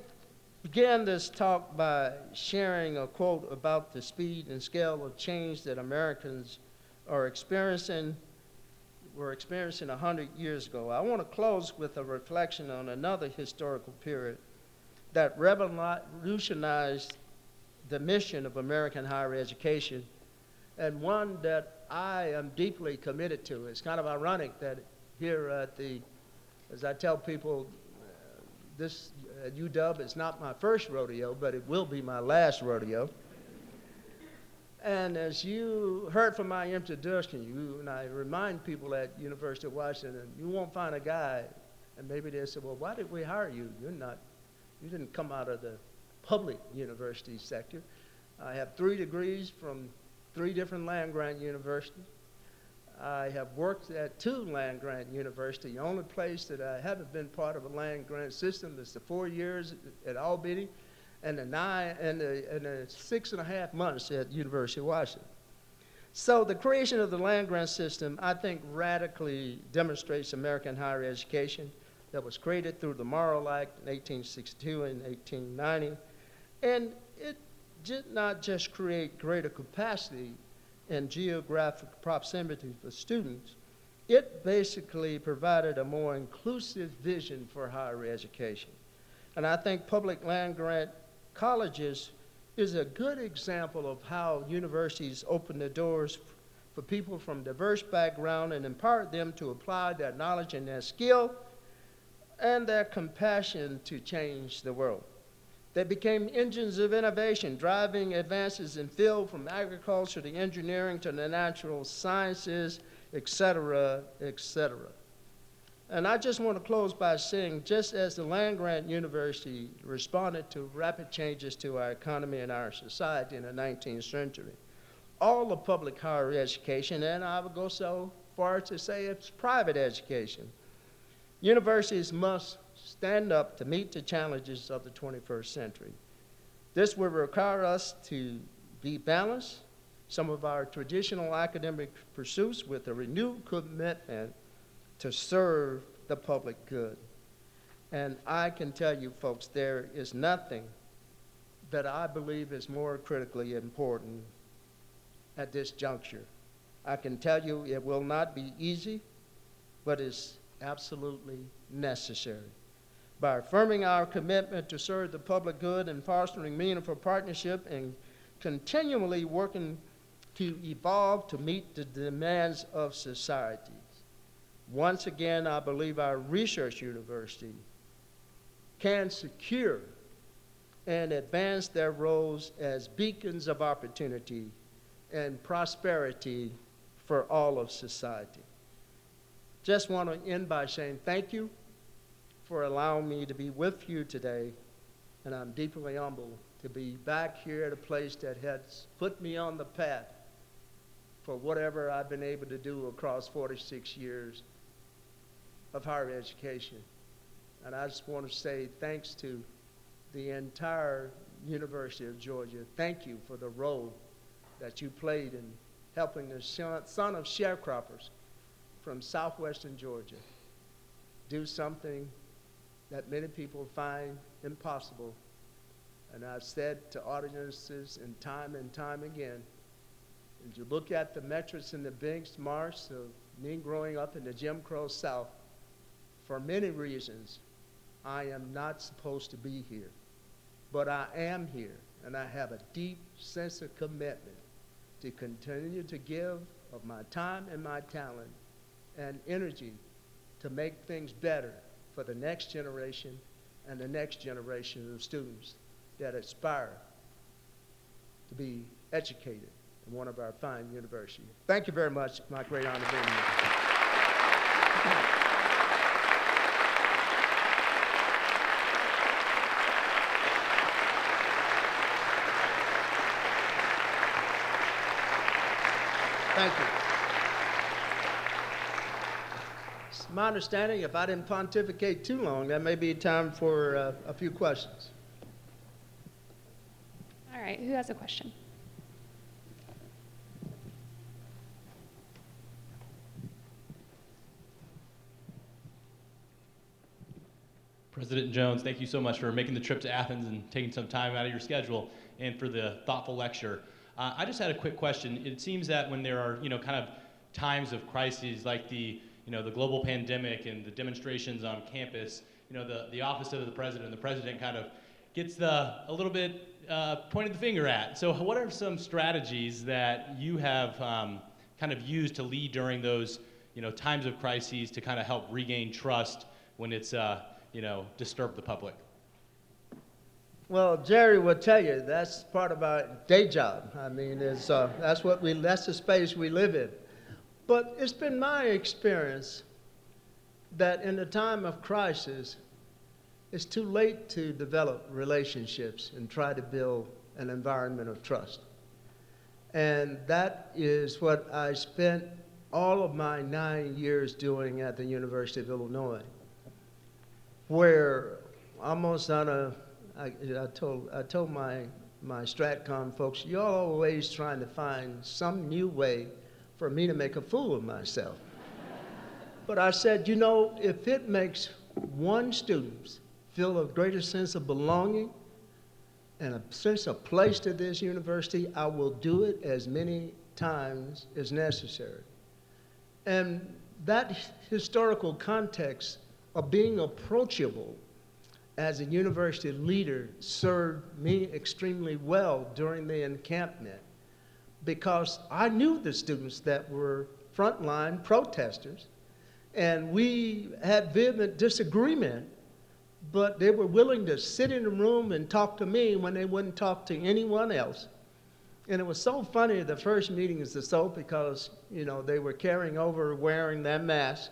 [SPEAKER 3] began this talk by sharing a quote about the speed and scale of change that Americans were experiencing 100 years ago. I want to close with a reflection on another historical period that revolutionized the mission of American higher education, and one that I am deeply committed to. It's kind of ironic that here at as I tell people, this at UW is not my first rodeo, but it will be my last rodeo. And as you heard from my introduction, and I remind people at University of Washington, you won't find a guy, and maybe they say, well, why did we hire you? You didn't come out of the public university sector. I have 3 degrees from 3 different land-grant universities. I have worked at 2 land-grant universities. The only place that I haven't been part of a land-grant system is the 4 years at Albany and the 6.5 months at University of Washington. So the creation of the land-grant system, I think, radically demonstrates American higher education that was created through the Morrill Act in 1862 and 1890. And it did not just create greater capacity and geographic proximity for students, it basically provided a more inclusive vision for higher education. And I think public land-grant colleges is a good example of how universities open the doors for people from diverse backgrounds and empowered them to apply their knowledge and their skill and their compassion to change the world. They became engines of innovation, driving advances in field from agriculture to engineering to the natural sciences, et cetera, et cetera. And I just want to close by saying, just as the land-grant university responded to rapid changes to our economy and our society in the 19th century, all of public higher education, and I would go so far as to say it's private education, universities must stand up to meet the challenges of the 21st century. This will require us to be balanced some of our traditional academic pursuits with a renewed commitment to serve the public good. And I can tell you folks, there is nothing that I believe is more critically important at this juncture. I can tell you it will not be easy, but it's absolutely necessary. By affirming our commitment to serve the public good and fostering meaningful partnership and continually working to evolve to meet the demands of society. Once again, I believe our research university can secure and advance their roles as beacons of opportunity and prosperity for all of society. Just want to end by saying thank you for allowing me to be with you today, and I'm deeply humbled to be back here at a place that has put me on the path for whatever I've been able to do across 46 years of higher education. And I just want to say thanks to the entire University of Georgia. Thank you for the role that you played in helping the son of sharecroppers from southwestern Georgia do something that many people find impossible. And I've said to audiences and time again, as you look at the metrics and the benchmarks of me growing up in the Jim Crow South, for many reasons, I am not supposed to be here. But I am here, and I have a deep sense of commitment to continue to give of my time and my talent and energy to make things better for the next generation and the next generation of students that aspire to be educated in one of our fine universities. Thank you very much. My great honor being here. Thank you. It's my understanding, if I didn't pontificate too long, that may be time for a few questions.
[SPEAKER 4] All right, who has a question?
[SPEAKER 5] President Jones, thank you so much for making the trip to Athens and taking some time out of your schedule and for the thoughtful lecture. I just had a quick question. It seems that when there are, kind of times of crises like the global pandemic and the demonstrations on campus, the office of the president kind of gets a little bit pointed the finger at. So what are some strategies that you have kind of used to lead during those, times of crises to kind of help regain trust when it's, disturb the public?
[SPEAKER 3] Well, Jerry will tell you that's part of our day job. I mean, that's the space we live in. But it's been my experience that in a time of crisis, it's too late to develop relationships and try to build an environment of trust. And that is what I spent all of my 9 years doing at the University of Illinois, where almost on a, I told my StratCom folks, you're always trying to find some new way for me to make a fool of myself. But I said, you know, if it makes one student feel a greater sense of belonging and a sense of place to this university, I will do it as many times as necessary. And that historical context of being approachable as a university leader served me extremely well during the encampment, because I knew the students that were frontline protesters, and we had vehement disagreement, but they were willing to sit in the room and talk to me when they wouldn't talk to anyone else. And it was so funny the first meetings or so, because, you know, they were carrying over wearing that mask.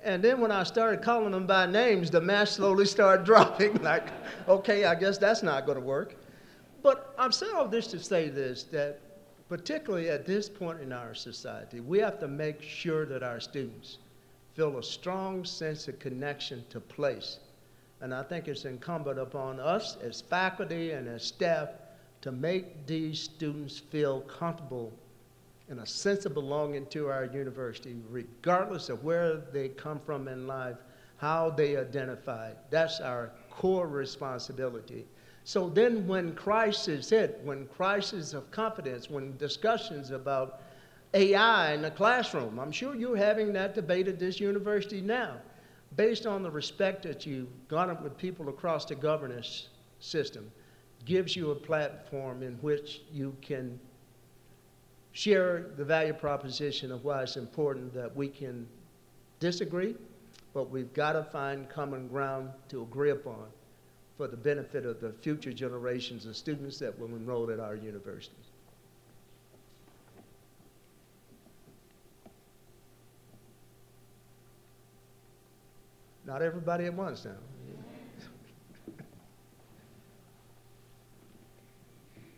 [SPEAKER 3] And then when I started calling them by names, the mask slowly started dropping, like, okay, I guess that's not going to work. But I'm saying all this to say this, that particularly at this point in our society, we have to make sure that our students feel a strong sense of connection to place. And I think it's incumbent upon us as faculty and as staff to make these students feel comfortable and a sense of belonging to our university, regardless of where they come from in life, how they identify. That's our core responsibility. So then when crisis hit, when crisis of confidence, when discussions about AI in the classroom, I'm sure you're having that debate at this university now, based on the respect that you've garnered with people across the governance system, gives you a platform in which you can share the value proposition of why it's important that we can disagree, but we've got to find common ground to agree upon for the benefit of the future generations of students that will enroll at our universities. Not everybody at once now.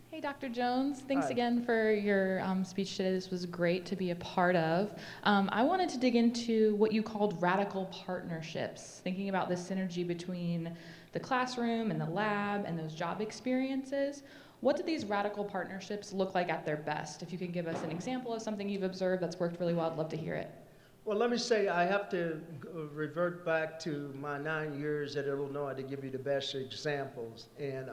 [SPEAKER 4] Hey, Dr. Jones. Thanks
[SPEAKER 3] Hi.
[SPEAKER 4] again for your speech today. This was great to be a part of. I wanted to dig into what you called radical partnerships, thinking about the synergy between the classroom and the lab and those job experiences. What do these radical partnerships look like at their best? If you can give us an example of something you've observed that's worked really well, I'd love to hear it.
[SPEAKER 3] Well, let me say I have to revert back to my 9 years at Illinois to give you the best examples. And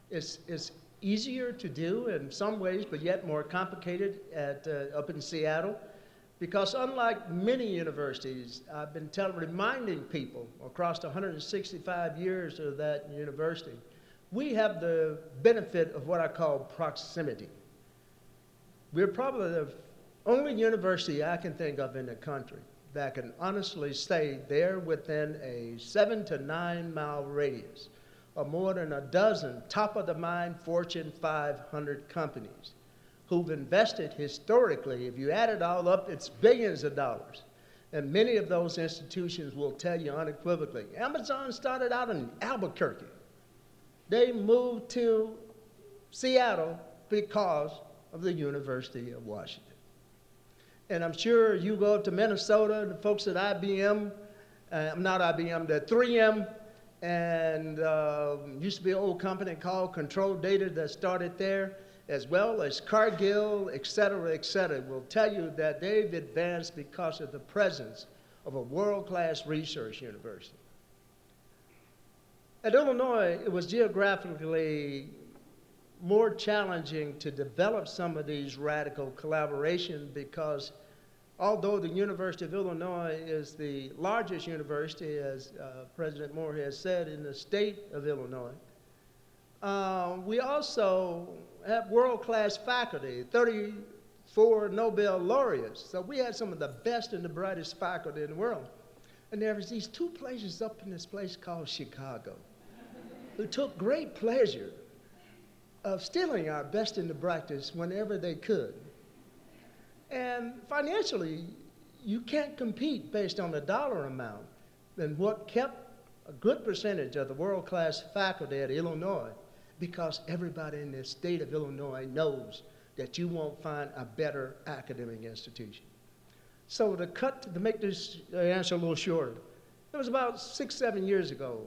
[SPEAKER 3] it's easier to do in some ways, but yet more complicated up in Seattle. Because unlike many universities, I've been reminding people across the 165 years of that university, we have the benefit of what I call proximity. We're probably the only university I can think of in the country that can honestly say they're within a 7 to 9 mile radius of more than a dozen top-of-the-mind Fortune 500 companies who've invested historically. If you add it all up, it's billions of dollars. And many of those institutions will tell you unequivocally, Amazon started out in Albuquerque. They moved to Seattle because of the University of Washington. And I'm sure you go up to Minnesota, the folks at IBM, not IBM, the 3M, and used to be an old company called Control Data that started there, as well as Cargill, et cetera, will tell you that they've advanced because of the presence of a world-class research university. At Illinois, it was geographically more challenging to develop some of these radical collaboration because although the University of Illinois is the largest university, as President Moorhead said, in the state of Illinois, we also have world-class faculty, 34 Nobel laureates. So we had some of the best and the brightest faculty in the world. And there was these two places up in this place called Chicago who took great pleasure of stealing our best and the brightest whenever they could. And financially, you can't compete based on the dollar amount. And what kept a good percentage of the world-class faculty at Illinois, because everybody in the state of Illinois knows that you won't find a better academic institution. So to make this answer a little shorter, it was about 6, 7 years ago.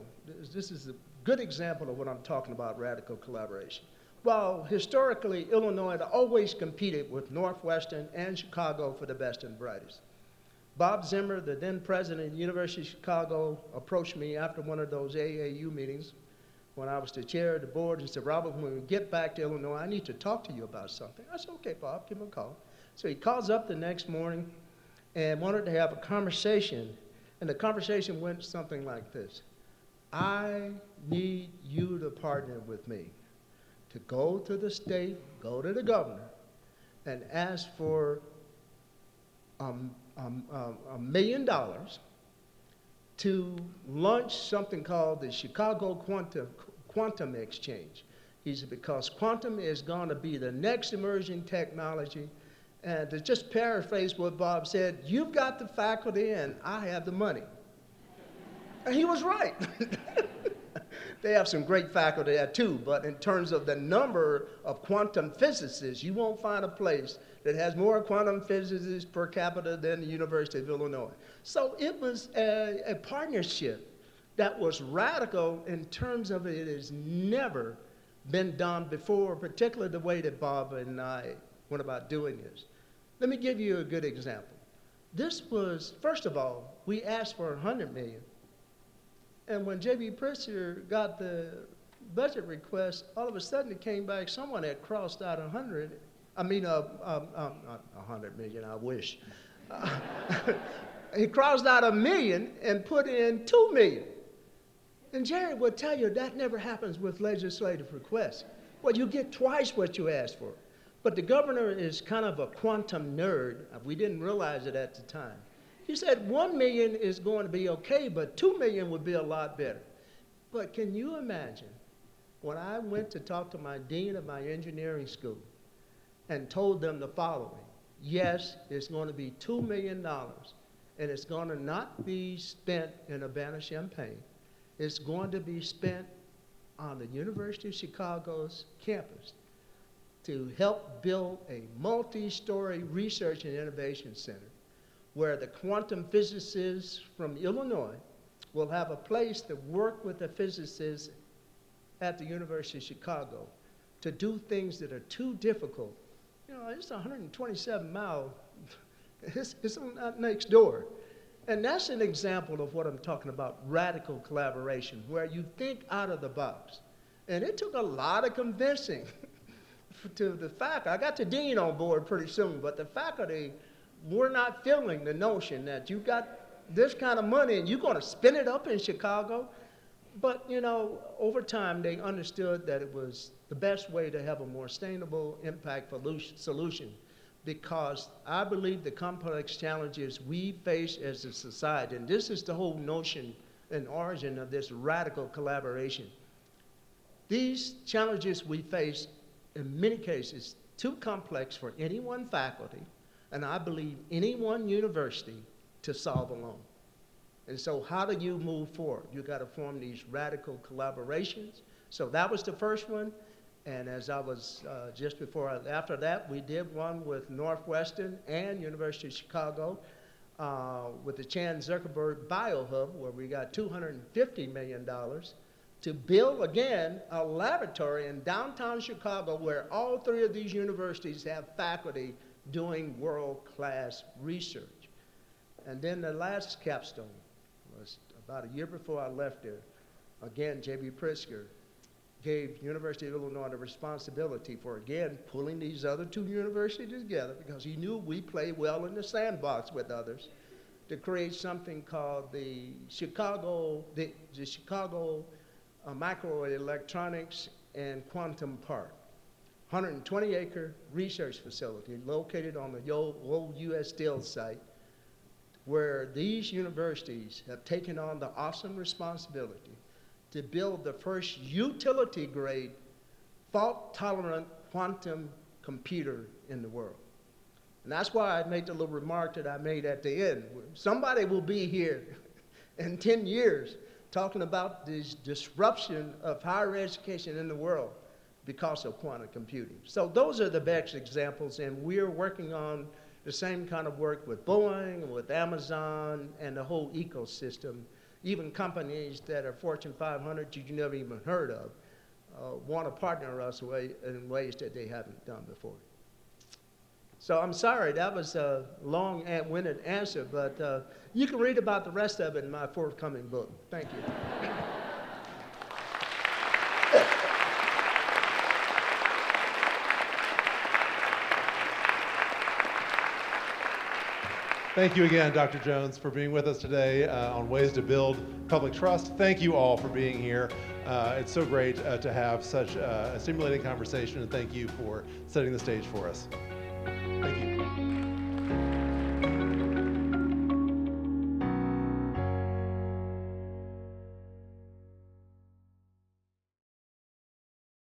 [SPEAKER 3] This is a good example of what I'm talking about, radical collaboration. While historically, Illinois had always competed with Northwestern and Chicago for the best and brightest. Bob Zimmer, the then president of the University of Chicago, approached me after one of those AAU meetings when I was the chair of the board and said, Robert, when we get back to Illinois, I need to talk to you about something. I said, okay, Bob, give him a call. So he calls up the next morning and wanted to have a conversation. And the conversation went something like this. I need you to partner with me to go to the state, go to the governor, and ask for $1 million to launch something called the Chicago Quantum Exchange. He said, because quantum is going to be the next emerging technology. And to just paraphrase what Bob said, you've got the faculty and I have the money. And he was right. They have some great faculty there too, but in terms of the number of quantum physicists, you won't find a place that has more quantum physicists per capita than the University of Illinois. So it was a partnership that was radical in terms of it has never been done before, particularly the way that Bob and I went about doing this. Let me give you a good example. This was, first of all, we asked for $100 million. And when J.B. Pritzker got the budget request, all of a sudden it came back, someone had crossed out 100. I mean, not 100 million, I wish. He crossed out $1 million and put in $2 million. And Jerry will tell you that never happens with legislative requests. Well, you get twice what you asked for. But the governor is kind of a quantum nerd. We didn't realize it at the time. He said $1 million is going to be okay, but $2 million would be a lot better. But can you imagine when I went to talk to my dean of my engineering school and told them the following? Yes, it's going to be $2 million, and it's going to not be spent in Urbana-Champaign. It's going to be spent on the University of Chicago's campus to help build a multi-story research and innovation center where the quantum physicists from Illinois will have a place to work with the physicists at the University of Chicago to do things that are too difficult. You know, it's 127 miles. It's next door. And that's an example of what I'm talking about, radical collaboration, where you think out of the box. And it took a lot of convincing to the faculty. I got the dean on board pretty soon, but the faculty were not feeling the notion that you got this kind of money and you're going to spin it up in Chicago. But, you know, over time they understood that it was the best way to have a more sustainable impact solution, because I believe the complex challenges we face as a society, and this is the whole notion and origin of this radical collaboration. These challenges we face, in many cases, too complex for any one faculty, and I believe any one university to solve alone. And so how do you move forward? You got to form these radical collaborations. So that was the first one. And as I was after that, we did one with Northwestern and University of Chicago with the Chan Zuckerberg BioHub, where we got $250 million to build, again, a laboratory in downtown Chicago where all three of these universities have faculty doing world-class research. And then the last capstone was about a year before I left there. Again, J.B. Pritzker gave University of Illinois the responsibility for, again, pulling these other two universities together, because he knew we play well in the sandbox with others, to create something called the Chicago Microelectronics and Quantum Park. 120-acre research facility located on the old U.S. Steel site, where these universities have taken on the awesome responsibility to build the first utility-grade, fault-tolerant quantum computer in the world. And that's why I made the little remark that I made at the end. Somebody will be here in 10 years talking about this disruption of higher education in the world because of quantum computing. So those are the best examples, and we're working on the same kind of work with Boeing, with Amazon, and the whole ecosystem. Even companies that are Fortune 500 you never even heard of want to partner with us in ways that they haven't done before. So I'm sorry, that was a long-winded answer, but you can read about the rest of it in my forthcoming book. Thank you.
[SPEAKER 1] Thank you again, Dr. Jones, for being with us today on Ways to Build Public Trust. Thank you all for being here. It's so great to have such a stimulating conversation, and thank you for setting the stage for us. Thank you.